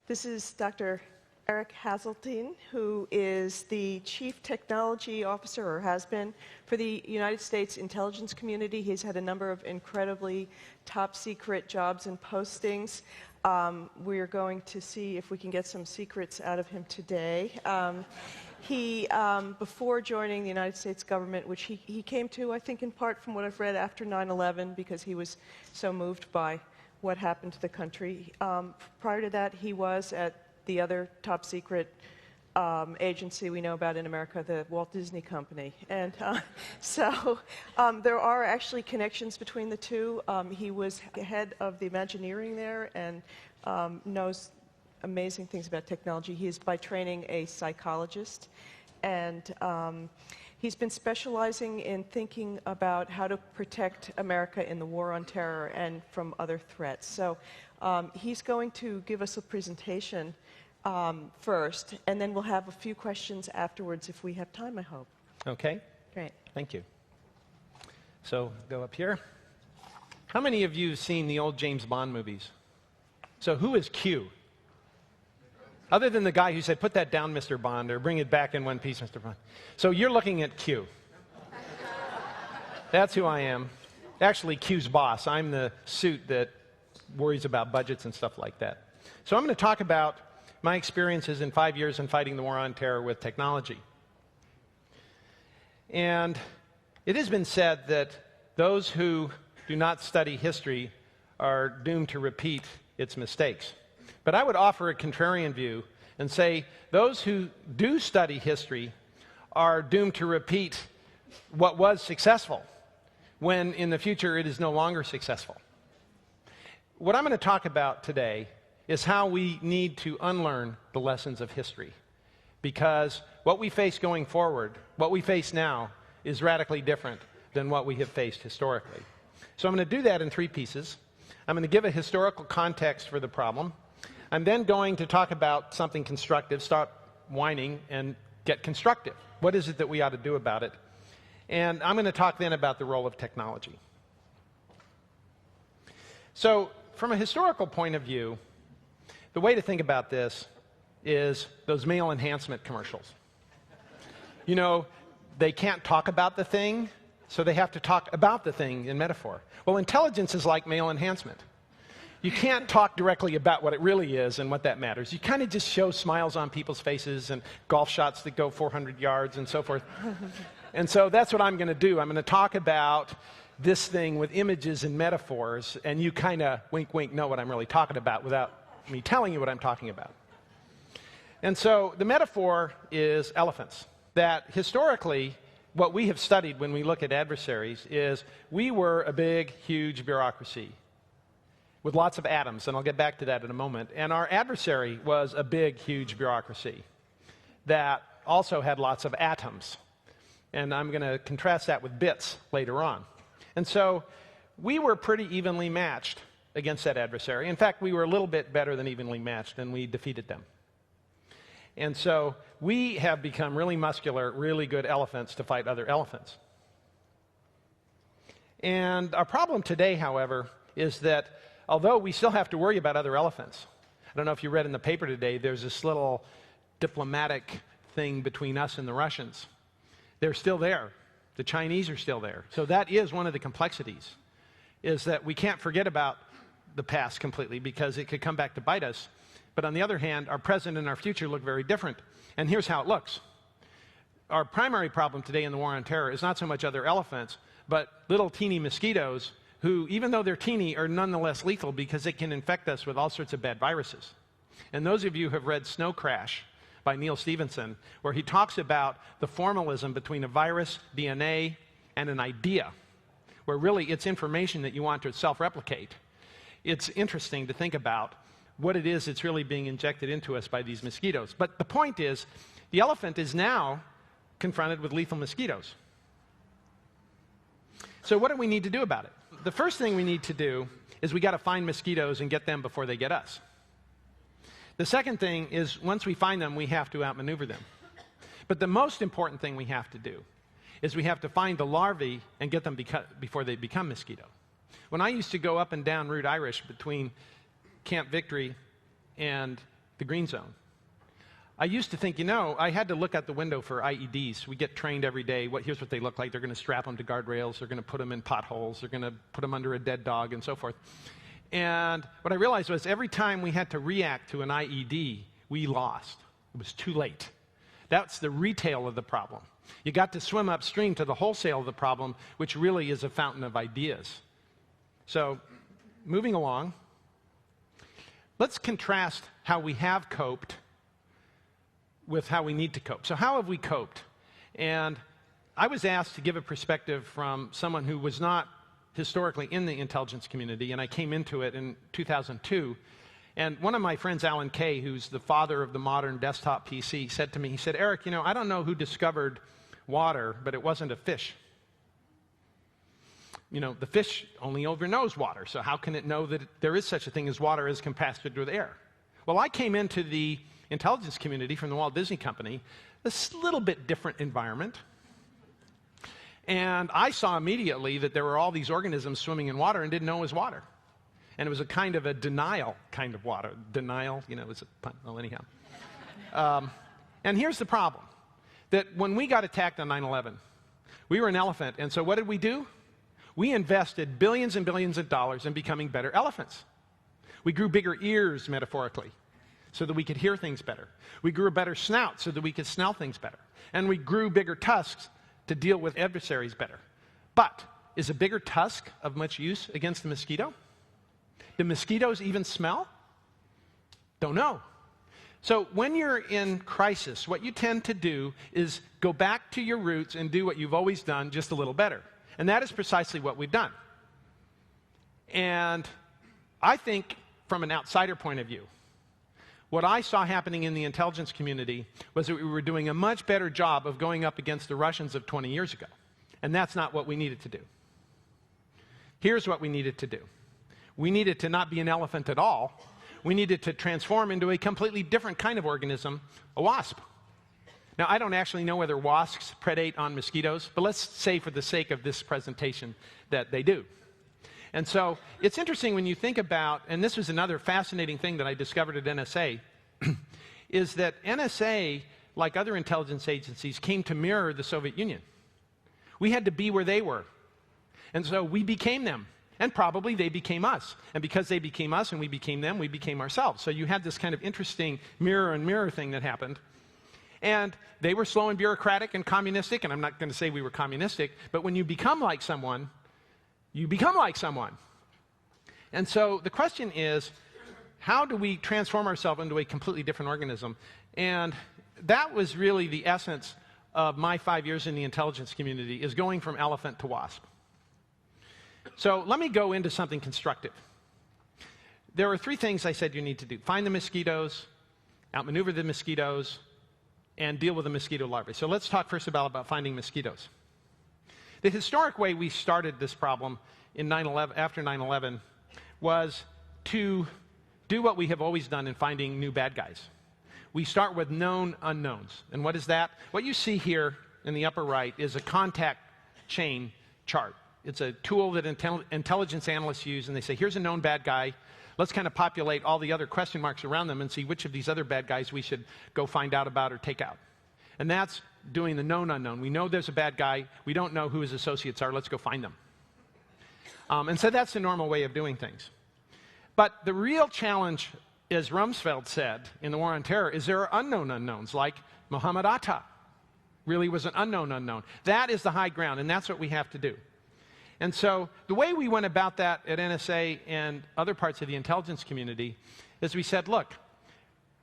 This is Dr. Eric Haseltine, who is the Chief Technology Officer, or has been, for the United States intelligence community. He's had a number of incredibly top-secret jobs and postings. We're going to see if we can get some secrets out of him today. Before joining the United States government, which he came to, I think, in part from what I've read after 9/11, because he was so moved by what happened to the country. Prior to that, he was at the other top secret agency we know about in America, the Walt Disney Company. And so there are actually connections between the two. He was head of the Imagineering there and knows amazing things about technology. He is by training a psychologist, and he's been specializing in thinking about how to protect America in the war on terror and from other threats. So he's going to give us a presentation first, and then we'll have a few questions afterwards if we have time, I hope. Okay. Great. Thank you. So go up here. How many of you have seen the old James Bond movies? So who is Q? Other than the guy who said, "Put that down, Mr. Bond," or "Bring it back in one piece, Mr. Bond." So you're looking at Q. That's who I am. Actually, Q's boss. I'm the suit that worries about budgets and stuff like that. So I'm going to talk about my experiences in 5 years in fighting the war on terror with technology. And it has been said that those who do not study history are doomed to repeat its mistakes. But I would offer a contrarian view and say those who do study history are doomed to repeat what was successful when in the future it is no longer successful. What I'm going to talk about today is how we need to unlearn the lessons of history, because what we face going forward, what we face now, is radically different than what we have faced historically. So I'm going to do that in 3 pieces. I'm going to give a historical context for the problem. I'm then going to talk about something constructive, stop whining, and get constructive. What is it that we ought to do about it? And I'm going to talk then about the role of technology. So from a historical point of view, the way to think about this is those male enhancement commercials. You know, they can't talk about the thing, so they have to talk about the thing in metaphor. Well, intelligence is like male enhancement. You can't talk directly about what it really is and what that matters. You kind of just show smiles on people's faces and golf shots that go 400 yards and so forth. And so that's what I'm going to do. I'm going to talk about this thing with images and metaphors, and you kind of wink, wink, know what I'm really talking about without me telling you what I'm talking about. And so the metaphor is elephants. That historically, what we have studied when we look at adversaries is we were a big, huge bureaucracy with lots of atoms, and I'll get back to that in a moment. And our adversary was a big, huge bureaucracy that also had lots of atoms. And I'm going to contrast that with bits later on. And so we were pretty evenly matched against that adversary. In fact, we were a little bit better than evenly matched, and we defeated them. And so we have become really muscular, really good elephants to fight other elephants. And our problem today, however, is that although we still have to worry about other elephants, I don't know if you read in the paper today, there's this little diplomatic thing between us and the Russians. They're still there. The Chinese are still there. So that is one of the complexities, is that we can't forget about the past completely because it could come back to bite us. But on the other hand, our present and our future look very different. And here's how it looks. Our primary problem today in the war on terror is not so much other elephants, but little teeny mosquitoes who, even though they're teeny, are nonetheless lethal because they can infect us with all sorts of bad viruses. And those of you who have read Snow Crash by Neil Stephenson, where he talks about the formalism between a virus, DNA, and an idea, where really it's information that you want to self-replicate. It's interesting to think about what it is that's really being injected into us by these mosquitoes. But the point is, the elephant is now confronted with lethal mosquitoes. So what do we need to do about it? The first thing we need to do is we got to find mosquitoes and get them before they get us. The second thing is once we find them, we have to outmaneuver them. But the most important thing we have to do is we have to find the larvae and get them before they become mosquito. When I used to go up and down Route Irish between Camp Victory and the green zone. I used to think, I had to look out the window for IEDs. We get trained every day. Here's what they look like. They're going to strap them to guardrails. They're going to put them in potholes. They're going to put them under a dead dog and so forth. And what I realized was every time we had to react to an IED, we lost. It was too late. That's the retail of the problem. You got to swim upstream to the wholesale of the problem, which really is a fountain of ideas. So, moving along, let's contrast how we have coped with how we need to cope. So how have we coped? And I was asked to give a perspective from someone who was not historically in the intelligence community, and I came into it in 2002. And one of my friends, Alan Kay, who's the father of the modern desktop PC, said to me, he said, Eric, I don't know who discovered water, but it wasn't a fish. The fish only knows water, so how can it know that there is such a thing as water as compared with air? Well, I came into the intelligence community from the Walt Disney Company, a little bit different environment. And I saw immediately that there were all these organisms swimming in water and didn't know it was water. And it was a kind of a denial kind of water. Denial, it was a pun. Well, anyhow. And here's the problem, that when we got attacked on 9/11, we were an elephant. And so what did we do? We invested billions and billions of dollars in becoming better elephants. We grew bigger ears, metaphorically, so that we could hear things better. We grew a better snout so that we could smell things better. And we grew bigger tusks to deal with adversaries better. But is a bigger tusk of much use against the mosquito? Do mosquitoes even smell? Don't know. So when you're in crisis, what you tend to do is go back to your roots and do what you've always done, just a little better. And that is precisely what we've done. And I think from an outsider point of view, what I saw happening in the intelligence community was that we were doing a much better job of going up against the Russians of 20 years ago. And that's not what we needed to do. Here's what we needed to do. We needed to not be an elephant at all. We needed to transform into a completely different kind of organism, a wasp. Now, I don't actually know whether wasps predate on mosquitoes, but let's say for the sake of this presentation that they do. And so it's interesting when you think about, and this was another fascinating thing that I discovered at NSA, is that NSA, like other intelligence agencies, came to mirror the Soviet Union. We had to be where they were. And so we became them. And probably they became us. And because they became us and we became them, we became ourselves. So you had this kind of interesting mirror and mirror thing that happened. And they were slow and bureaucratic and communistic, and I'm not going to say we were communistic, but when you become like someone, you become like someone. And so the question is, how do we transform ourselves into a completely different organism? And that was really the essence of my 5 years in the intelligence community, is going from elephant to wasp. So let me go into something constructive. There are 3 things I said you need to do. Find the mosquitoes, outmaneuver the mosquitoes, and deal with the mosquito larvae. So let's talk first about finding mosquitoes. The historic way we started this problem in after 9/11 was to do what we have always done in finding new bad guys. We start with known unknowns. And what is that? What you see here in the upper right is a contact chain chart. It's a tool that intelligence analysts use, and they say, here's a known bad guy. Let's kind of populate all the other question marks around them and see which of these other bad guys we should go find out about or take out. And that's doing the known unknown. We know there's a bad guy. We don't know who his associates are. Let's go find them. And so that's the normal way of doing things. But the real challenge, as Rumsfeld said in the War on Terror, is there are unknown unknowns, like Mohammed Atta really was an unknown unknown. That is the high ground, and that's what we have to do. And so the way we went about that at NSA and other parts of the intelligence community is we said, look,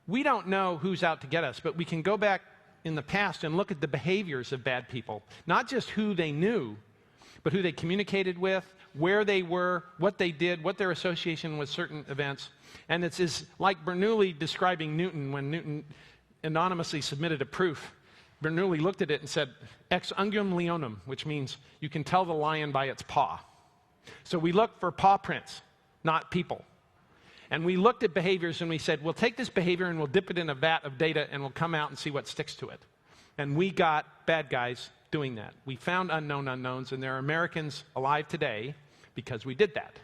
we don't know who's out to get us, but we can go back in the past and look at the behaviors of bad people, not just who they knew, but who they communicated with, where they were, what they did, what their association with certain events. And it's like Bernoulli describing Newton when Newton anonymously submitted a proof. Bernoulli looked at it and said, ex unguem leonum, which means you can tell the lion by its paw. So we looked for paw prints, not people. And we looked at behaviors and we said, we'll take this behavior and we'll dip it in a vat of data and we'll come out and see what sticks to it. And we got bad guys doing that. We found unknown unknowns, and there are Americans alive today because we did that.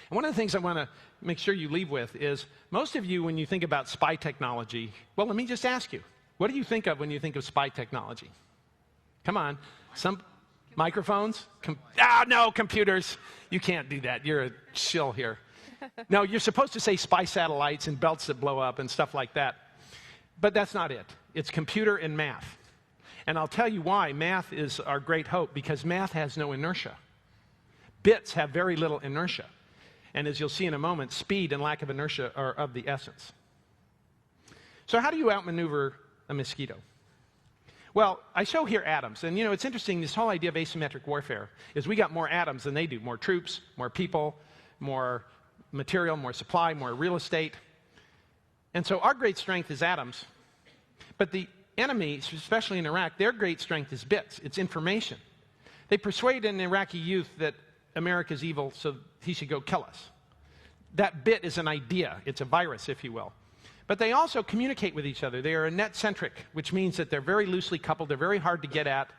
And one of the things I want to make sure you leave with is, most of you, when you think about spy technology, well, let me just ask you, what do you think of when you think of spy technology? Come on. Some microphones? No, computers. You can't do that. You're a shill here. No, you're supposed to say spy satellites and belts that blow up and stuff like that. But that's not it. It's computer and math. And I'll tell you why math is our great hope, because math has no inertia. Bits have very little inertia. And as you'll see in a moment, speed and lack of inertia are of the essence. So how do you outmaneuver a mosquito? Well, I show here atoms. And, it's interesting, this whole idea of asymmetric warfare is we got more atoms than they do. More troops, more people, more material, more supply, more real estate. And so our great strength is atoms. But the enemy, especially in Iraq, their great strength is bits. It's information. They persuade an Iraqi youth that America's evil, so he should go kill us. That bit is an idea. It's a virus, if you will. But they also communicate with each other. They are net-centric, which means that they're very loosely coupled. They're very hard to get at.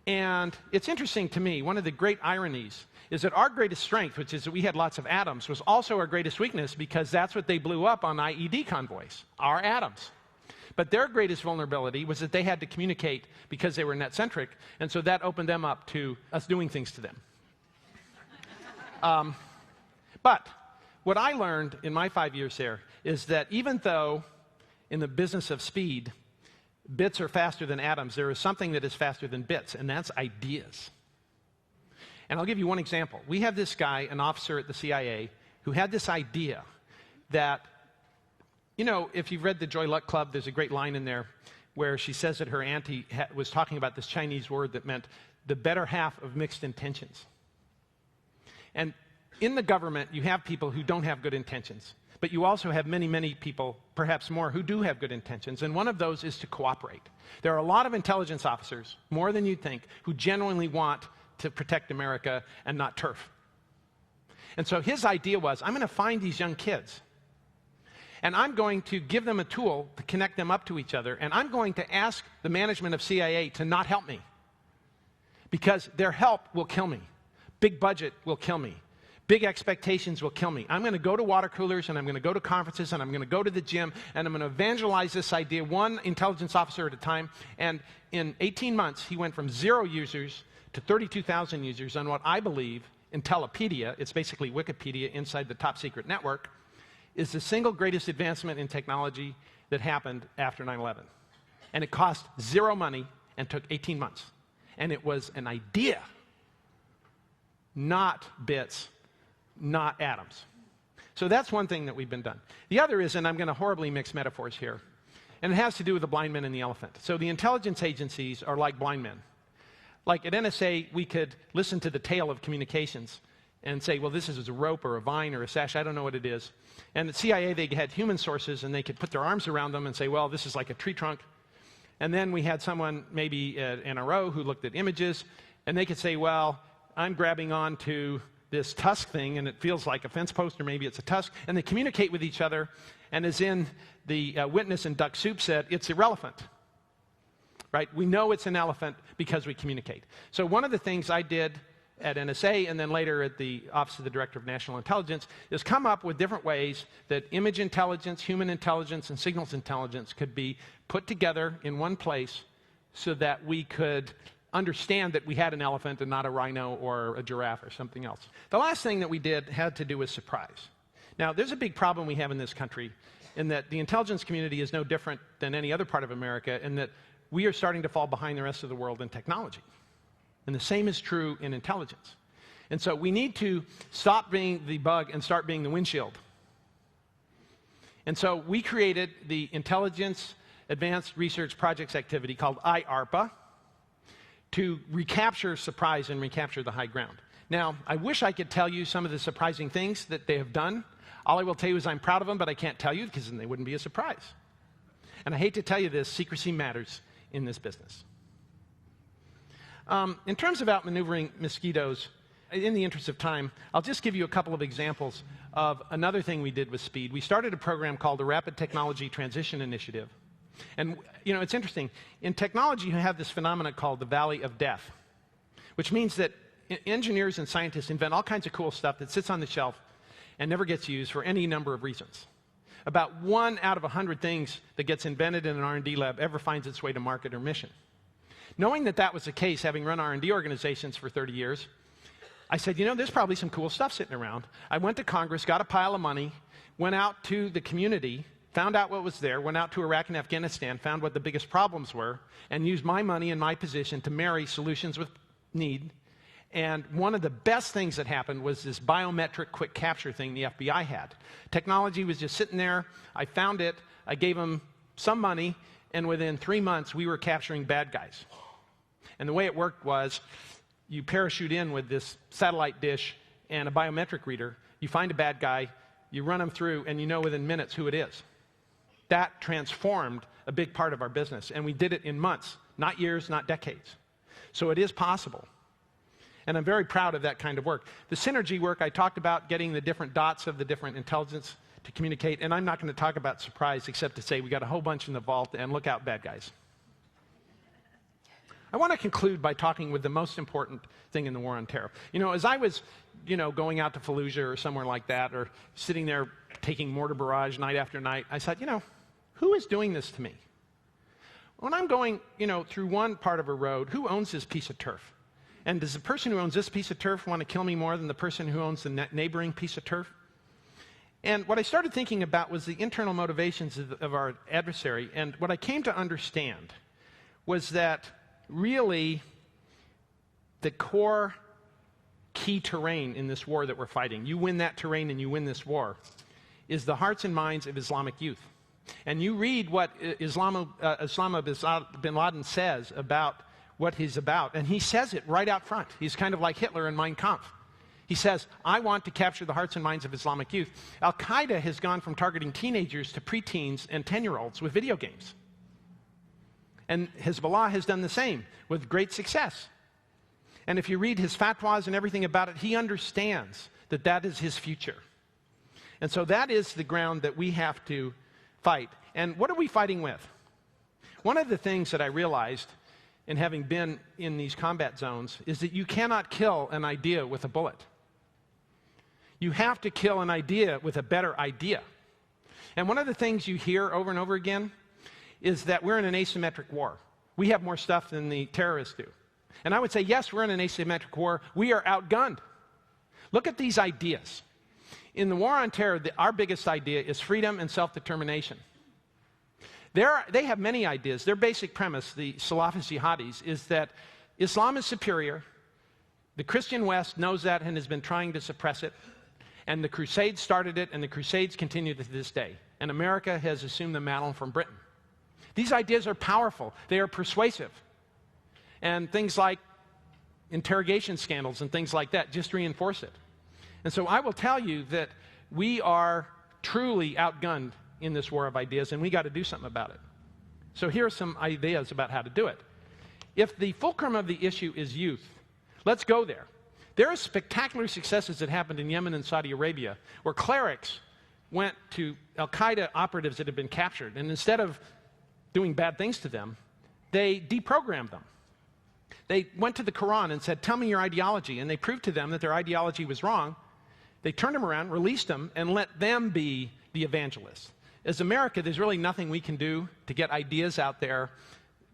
And it's interesting to me, one of the great ironies is that our greatest strength, which is that we had lots of atoms, was also our greatest weakness, because that's what they blew up on IED convoys, our atoms. But their greatest vulnerability was that they had to communicate because they were net-centric, and so that opened them up to us doing things to them. But what I learned in my 5 years there is that even though in the business of speed, bits are faster than atoms, there is something that is faster than bits, and that's ideas. And I'll give you one example. We have this guy, an officer at the CIA, who had this idea that, if you've read the Joy Luck Club, there's a great line in there where she says that her auntie was talking about this Chinese word that meant the better half of mixed intentions. And in the government, you have people who don't have good intentions. But you also have many, many people, perhaps more, who do have good intentions. And one of those is to cooperate. There are a lot of intelligence officers, more than you'd think, who genuinely want to protect America and not turf. And so his idea was, I'm going to find these young kids. And I'm going to give them a tool to connect them up to each other. And I'm going to ask the management of CIA to not help me. Because their help will kill me. Big budget will kill me. Big expectations will kill me. I'm going to go to water coolers, and I'm going to go to conferences, and I'm going to go to the gym, and I'm going to evangelize this idea one intelligence officer at a time. And in 18 months, he went from 0 users to 32,000 users on what I believe, Intellipedia, it's basically Wikipedia inside the top secret network, is the single greatest advancement in technology that happened after 9/11. And it cost 0 money and took 18 months. And it was an idea, not bits, not atoms. So that's one thing that we've been done. The other is, and I'm going to horribly mix metaphors here, and it has to do with the blind men and the elephant. So the intelligence agencies are like blind men. Like at NSA, we could listen to the tale of communications and say, well, this is a rope or a vine or a sash, I don't know what it is. And at CIA, they had human sources, and they could put their arms around them and say, well, this is like a tree trunk. And then we had someone, maybe at NRO, who looked at images, and they could say, well, I'm grabbing on to this tusk thing, and it feels like a fence post, or maybe it's a tusk, and they communicate with each other, and as in the witness in Duck Soup said, it's irrelevant. Right? We know it's an elephant because we communicate. So one of the things I did at NSA and then later at the Office of the Director of National Intelligence is come up with different ways that image intelligence, human intelligence, and signals intelligence could be put together in one place so that we could understand that we had an elephant and not a rhino or a giraffe or something else. The last thing that we did had to do with surprise. Now, there's a big problem we have in this country in that the intelligence community is no different than any other part of America in that we are starting to fall behind the rest of the world in technology. And the same is true in intelligence. And so we need to stop being the bug and start being the windshield. And so we created the Intelligence Advanced Research Projects activity called IARPA to recapture surprise and recapture the high ground. Now, I wish I could tell you some of the surprising things that they have done. All I will tell you is I'm proud of them, but I can't tell you because then they wouldn't be a surprise. And I hate to tell you this, secrecy matters in this business. In terms of outmaneuvering mosquitoes, in the interest of time, I'll just give you a couple of examples of another thing we did with speed. We started a program called the Rapid Technology Transition Initiative. And, it's interesting. In technology, you have this phenomenon called the Valley of Death, which means that engineers and scientists invent all kinds of cool stuff that sits on the shelf and never gets used for any number of reasons. About 1 out of 100 things that gets invented in an R&D lab ever finds its way to market or mission. Knowing that that was the case, having run R&D organizations for 30 years, I said, you know, there's probably some cool stuff sitting around. I went to Congress, got a pile of money, went out to the community, found out what was there, went out to Iraq and Afghanistan, found what the biggest problems were, and used my money and my position to marry solutions with need. And one of the best things that happened was this biometric quick capture thing the FBI had. Technology was just sitting there. I found it. I gave them some money, and within 3 months, we were capturing bad guys. And the way it worked was you parachute in with this satellite dish and a biometric reader. You find a bad guy, you run them through, and you know within minutes who it is. That transformed a big part of our business, and we did it in months, not years, not decades. So it is possible. And I'm very proud of that kind of work. The synergy work I talked about, getting the different dots of the different intelligence to communicate, and I'm not going to talk about surprise except to say we got a whole bunch in the vault, and look out, bad guys. I want to conclude by talking with the most important thing in the war on terror. You know, as I was, going out to Fallujah or somewhere like that, or sitting there taking mortar barrage night after night, I said, who is doing this to me? When I'm going, through one part of a road, who owns this piece of turf? And does the person who owns this piece of turf want to kill me more than the person who owns the neighboring piece of turf? And what I started thinking about was the internal motivations of our adversary. And what I came to understand was that really the core key terrain in this war that we're fighting, you win that terrain and you win this war, is the hearts and minds of Islamic youth. And you read what Osama bin Laden says about what he's about, and he says it right out front. He's kind of like Hitler in Mein Kampf. He says, I want to capture the hearts and minds of Islamic youth. Al-Qaeda has gone from targeting teenagers to preteens and 10-year-olds with video games. And Hezbollah has done the same with great success. And if you read his fatwas and everything about it, he understands that that is his future. And so that is the ground that we have to fight. And what are we fighting with? One of the things that I realized in having been in these combat zones is that you cannot kill an idea with a bullet. You have to kill an idea with a better idea. And one of the things you hear over and over again is that we're in an asymmetric war. We have more stuff than the terrorists do. And I would say, yes, we're in an asymmetric war. We are outgunned. Look at these ideas. In the war on terror, our biggest idea is freedom and self-determination. They have many ideas. Their basic premise, the Salafist jihadis, is that Islam is superior. The Christian West knows that and has been trying to suppress it. And the Crusades started it, and the Crusades continue to this day. And America has assumed the mantle from Britain. These ideas are powerful. They are persuasive. And things like interrogation scandals and things like that just reinforce it. And so I will tell you that we are truly outgunned in this war of ideas, and we got to do something about it. So here are some ideas about how to do it. If the fulcrum of the issue is youth, let's go there. There are spectacular successes that happened in Yemen and Saudi Arabia where clerics went to Al-Qaeda operatives that had been captured, and instead of doing bad things to them, they deprogrammed them. They went to the Quran and said, tell me your ideology, and they proved to them that their ideology was wrong. They turned them around, released them, and let them be the evangelists. As America, there's really nothing we can do to get ideas out there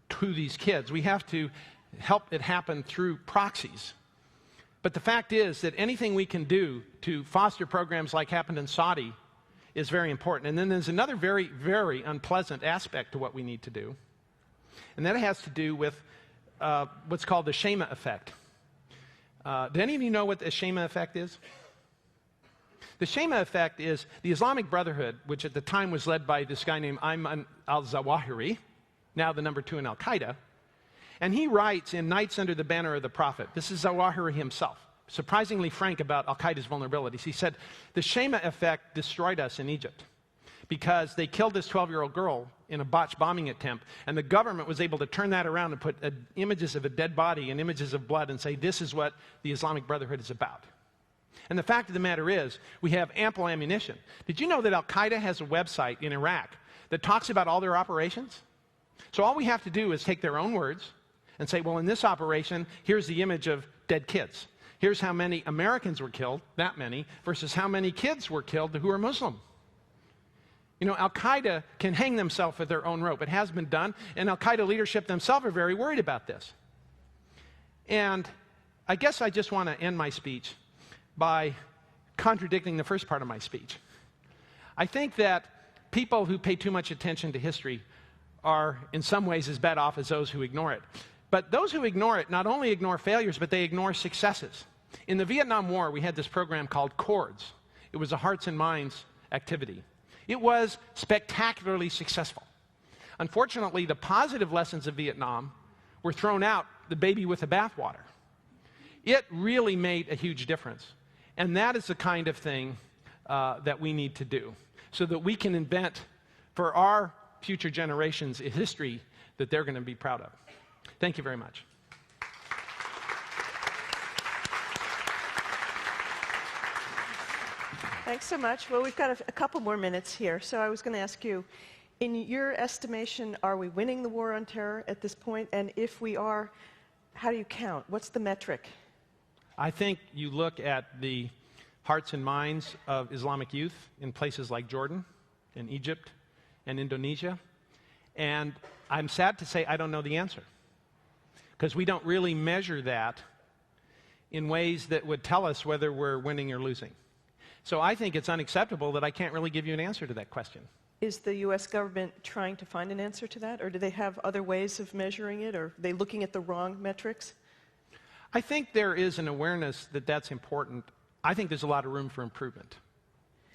to these kids. We have to help it happen through proxies. But the fact is that anything we can do to foster programs like happened in Saudi is very important. And then there's another very, very unpleasant aspect to what we need to do. And that has to do with what's called the Shema effect. Do any of you know what the Shema effect is? The Shema effect is the Islamic Brotherhood, which at the time was led by this guy named Ayman al-Zawahiri, now the number 2 in Al-Qaeda. And he writes in Nights Under the Banner of the Prophet, this is Zawahiri himself, surprisingly frank about Al-Qaeda's vulnerabilities. He said, the Shema effect destroyed us in Egypt because they killed this 12-year-old girl in a botched bombing attempt, and the government was able to turn that around and put images of a dead body and images of blood and say, this is what the Islamic Brotherhood is about. And the fact of the matter is, we have ample ammunition. Did you know that Al-Qaeda has a website in Iraq that talks about all their operations? So all we have to do is take their own words and say, well, in this operation, here's the image of dead kids. Here's how many Americans were killed, that many, versus how many kids were killed who are Muslim. You know, Al-Qaeda can hang themselves with their own rope. It has been done, and Al-Qaeda leadership themselves are very worried about this. And I guess I just want to end my speech by contradicting the first part of my speech. I think that people who pay too much attention to history are in some ways as bad off as those who ignore it. But those who ignore it not only ignore failures, but they ignore successes. In the Vietnam War, we had this program called CORDS. It was a hearts and minds activity. It was spectacularly successful. Unfortunately, the positive lessons of Vietnam were thrown out, the baby with the bathwater. It really made a huge difference. And that is the kind of thing that we need to do so that we can invent for our future generations a history that they're going to be proud of. Thank you very much. Thanks so much. Well, we've got a couple more minutes here. So I was going to ask you, in your estimation, are we winning the war on terror at this point? And if we are, how do you count? What's the metric? I think you look at the hearts and minds of Islamic youth in places like Jordan and Egypt and Indonesia. And I'm sad to say I don't know the answer, because we don't really measure that in ways that would tell us whether we're winning or losing. So I think it's unacceptable that I can't really give you an answer to that question. Is the U.S. government trying to find an answer to that? Or do they have other ways of measuring it? Or are they looking at the wrong metrics? I think there is an awareness that that's important. I think there's a lot of room for improvement.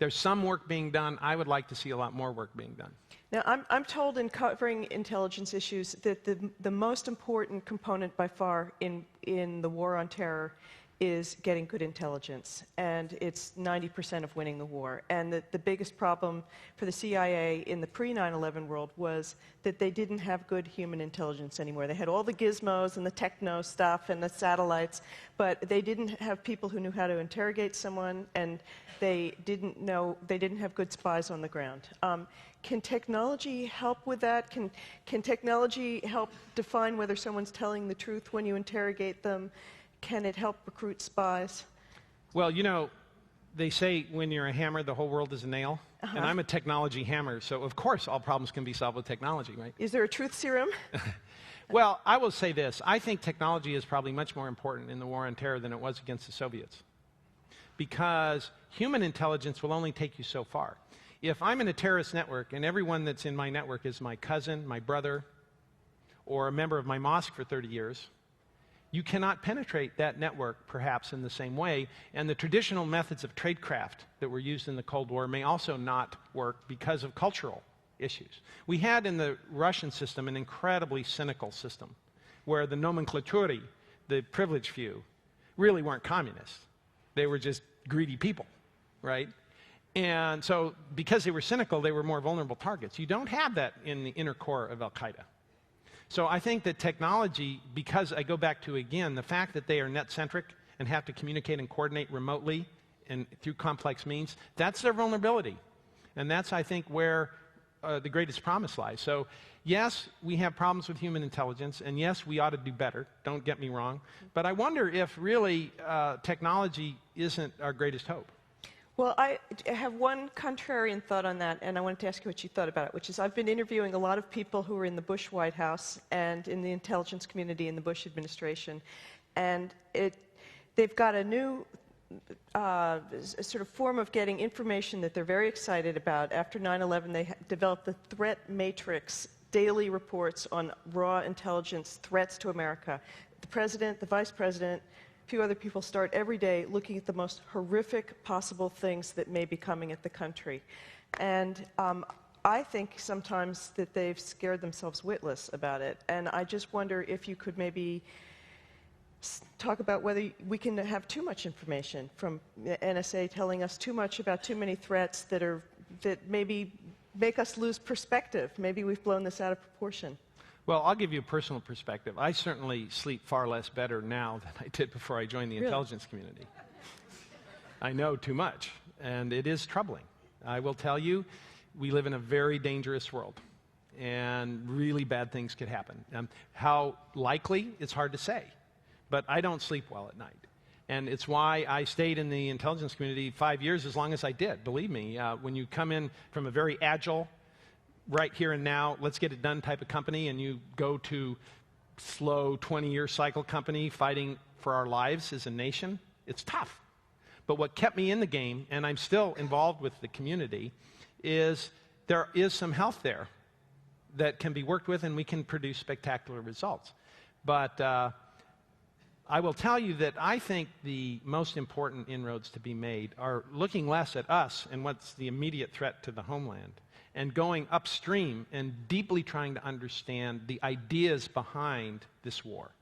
There's some work being done. I would like to see a lot more work being done. Now, I'm told in covering intelligence issues that the most important component by far in the war on terror is getting good intelligence, and it's 90% of winning the war. And the biggest problem for the CIA in the pre-9/11 world was that they didn't have good human intelligence anymore. They had all the gizmos and the techno stuff and the satellites, but they didn't have people who knew how to interrogate someone, and they didn't have good spies on the ground. Can technology help with that? Can technology help define whether someone's telling the truth when you interrogate them? Can it help recruit spies? Well, you know, they say when you're a hammer, the whole world is a nail. And I'm a technology hammer, so of course all problems can be solved with technology, right? Is there a truth serum? Well, I will say this. I think technology is probably much more important in the war on terror than it was against the Soviets, because human intelligence will only take you so far. If I'm in a terrorist network and everyone that's in my network is my cousin, my brother, or a member of my mosque for 30 years, you cannot penetrate that network, perhaps, in the same way, and the traditional methods of tradecraft that were used in the Cold War may also not work because of cultural issues. We had in the Russian system an incredibly cynical system, where the nomenclaturi, the privileged few, really weren't communists. They were just greedy people, right? And so, because they were cynical, they were more vulnerable targets. You don't have that in the inner core of Al-Qaeda. So I think that technology, because I go back to, again, the fact that they are net-centric and have to communicate and coordinate remotely and through complex means, that's their vulnerability. And that's, I think, where the greatest promise lies. So, yes, we have problems with human intelligence, and yes, we ought to do better. Don't get me wrong. But I wonder if really technology isn't our greatest hope. Well, I have one contrarian thought on that, and I wanted to ask you what you thought about it, which is I've been interviewing a lot of people who were in the Bush White House and in the intelligence community in the Bush administration, and they've got a new sort of form of getting information that they're very excited about. After 9/11, they developed the threat matrix, daily reports on raw intelligence threats to America. The president, the vice president, few other people start every day looking at the most horrific possible things that may be coming at the country. And I think sometimes that they've scared themselves witless about it. And I just wonder if you could maybe talk about whether we can have too much information from the NSA telling us too much about too many threats that maybe make us lose perspective. Maybe we've blown this out of proportion. Well, I'll give you a personal perspective. I certainly sleep far less better now than I did before I joined the intelligence community. I know too much, and it is troubling. I will tell you, we live in a very dangerous world, and really bad things could happen. How likely, it's hard to say, but I don't sleep well at night. And it's why I stayed in the intelligence community 5 years, as long as I did. Believe me, when you come in from a very agile, right here and now, let's get it done type of company, and you go to slow 20-year cycle company fighting for our lives as a nation, it's tough. But what kept me in the game, and I'm still involved with the community, is there is some health there that can be worked with, and we can produce spectacular results. But I will tell you that I think the most important inroads to be made are looking less at us and what's the immediate threat to the homeland, and going upstream and deeply trying to understand the ideas behind this war.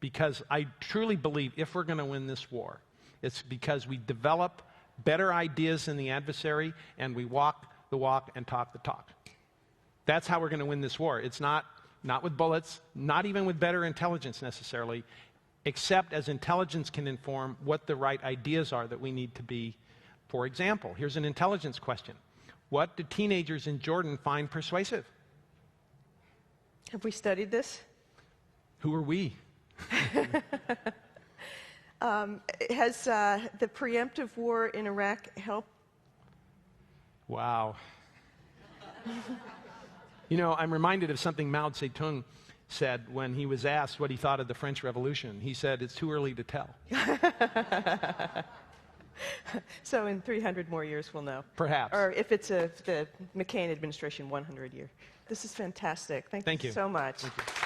Because I truly believe if we're going to win this war, it's because we develop better ideas than the adversary, and we walk the walk and talk the talk. That's how we're going to win this war. It's not with bullets, not even with better intelligence necessarily, except as intelligence can inform what the right ideas are that we need to be. For example, here's an intelligence question. What do teenagers in Jordan find persuasive? Have we studied this? Who are we? Has the preemptive war in Iraq helped? Wow. You know, I'm reminded of something Mao Zedong said when he was asked what he thought of the French Revolution. He said, "It's too early to tell." So in 300 more years we'll know. Perhaps. Or if it's the McCain administration, 100 year. This is fantastic. Thank you so much. Thank you.